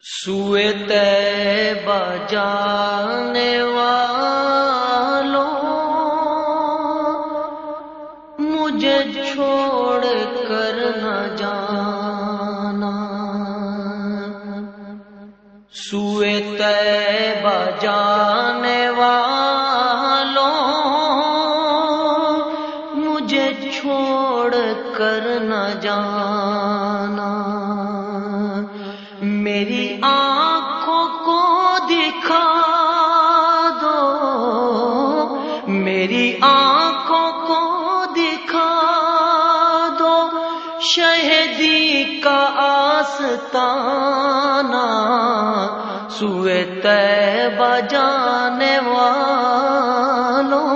سوئے طیبہ جانے والوں، مجھے چھوڑ کر نہ جانا۔ سوئے طیبہ جانے والوں، مجھے چھوڑ کر نہ جانا۔ میری آنکھوں کو دکھا دو، میری آنکھوں کو دکھا دو شہیدی کا آستانہ۔ سوئے طیبہ جانے والوں،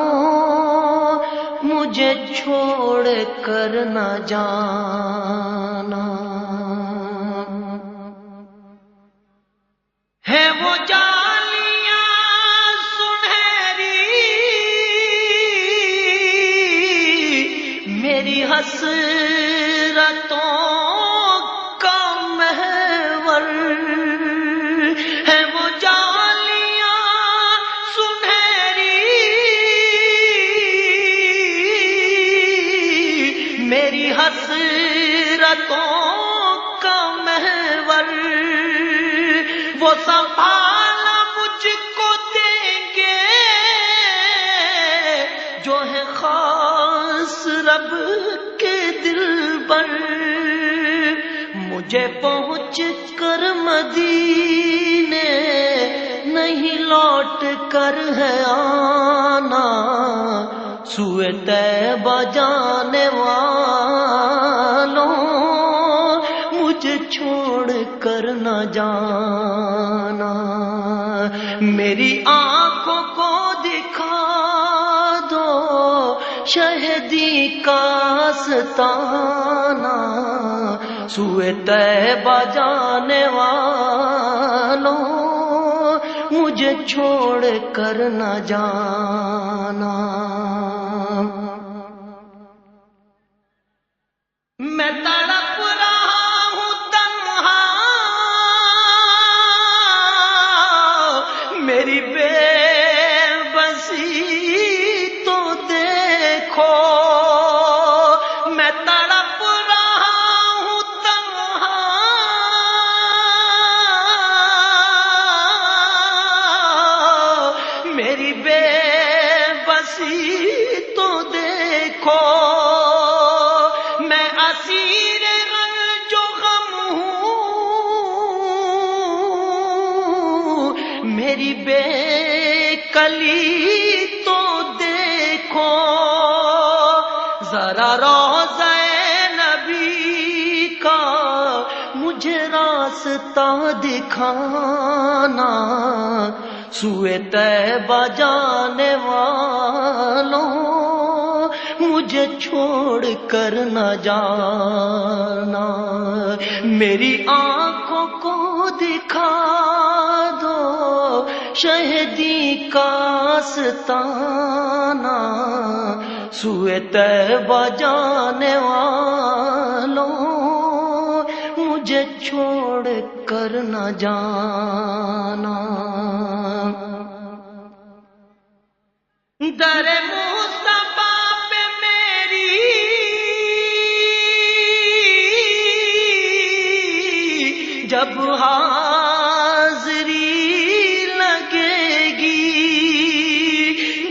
مجھے چھوڑ کر نہ جانا۔ ہے وہ جالیاں سنہری میری حسرتوں کا محور، ہے وہ جالیاں سنہری میری حسرتوں کا محور۔ وہ سنبھالا مجھ کو دیں گے جو ہے خاص رب کے دل پر۔ مجھے پہنچ کر مدینے نہیں لوٹ کر ہے آنا۔ سوئے طیبہ جانے والوں، مجھے چھوڑ کر نہ جانا۔ میری آنکھوں کو دکھا دو شہیدی کا آستانہ۔ سوئے طیبہ جانے والوں، مجھے چھوڑ کر نہ جانا۔ میں تڑپ رہا ہوں تنہا، میری بے بسی تو دیکھو۔ میں تڑپ رہا ہوں تنہا، میری بے بسی تو دیکھو۔ میں اسیر رنج و غم ہوں، میری بے کلی تو دیکھو۔ ذرا روضہ نبی کا مجھے راستہ دکھانا۔ سوئے طیبہ جانے والوں، مجھے چھوڑ کر نہ جانا۔ میری آنکھوں کو دکھا دو شہیدی کا آستانہ۔ سوئے طیبہ جانے والوں، مجھے چھوڑ کر نہ جانا۔ در مصطفیٰ پہ میری جب حاضری لگے گی،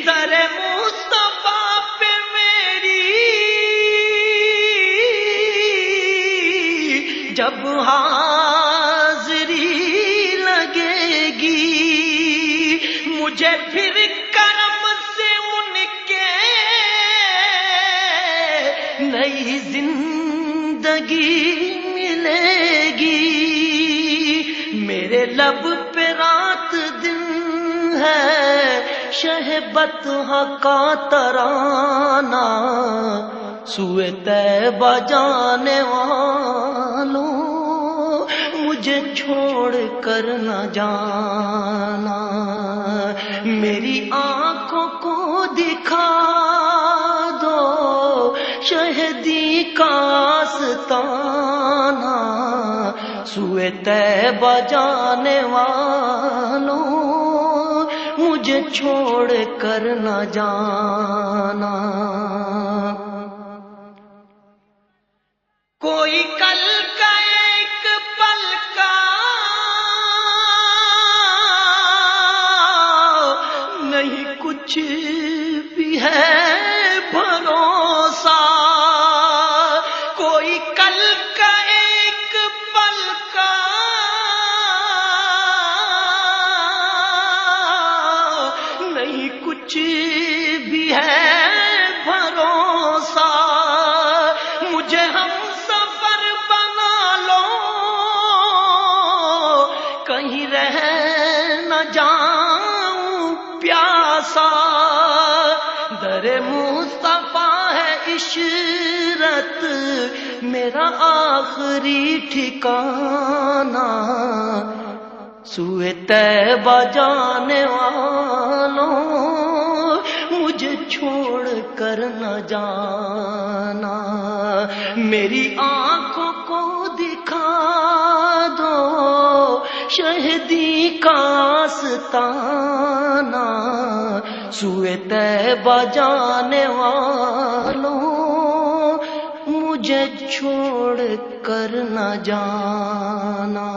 در مصطفیٰ پہ میری جب حاضری لگے گی، مجھے پھر کرم سے ان کے نئی زندگی ملے گی۔ میرے لب پہ رات دن ہے شہبت کا ترانہ۔ سوئے طیبہ جانے والوں، مجھے چھوڑ کر نہ جانا۔ میری آنکھوں کو دکھا دو شہیدی کا آستانہ۔ سوئے طیبہ جانے والوں مجھے چھوڑ کر نہ جانا. کوئی کل کا ایک پل کا نہیں کچھ بھی ہے بھروسہ. کوئی کل کا ایک پل کا نہیں کچھ بھی ہے بھروسہ. مجھے ہم سفر بنا لو کہیں رہ نہ جاؤں پیاسا. در مصطفیٰ ہے عشرت میرا آخری ٹھکانہ. سوئے طیبہ جانے والوں مجھے چھوڑ کر نہ جانا. میری آنکھوں کو دکھا دو شہدی کا آستانہ. سوئے طیبہ جانے والوں مجھے چھوڑ کر نہ جانا.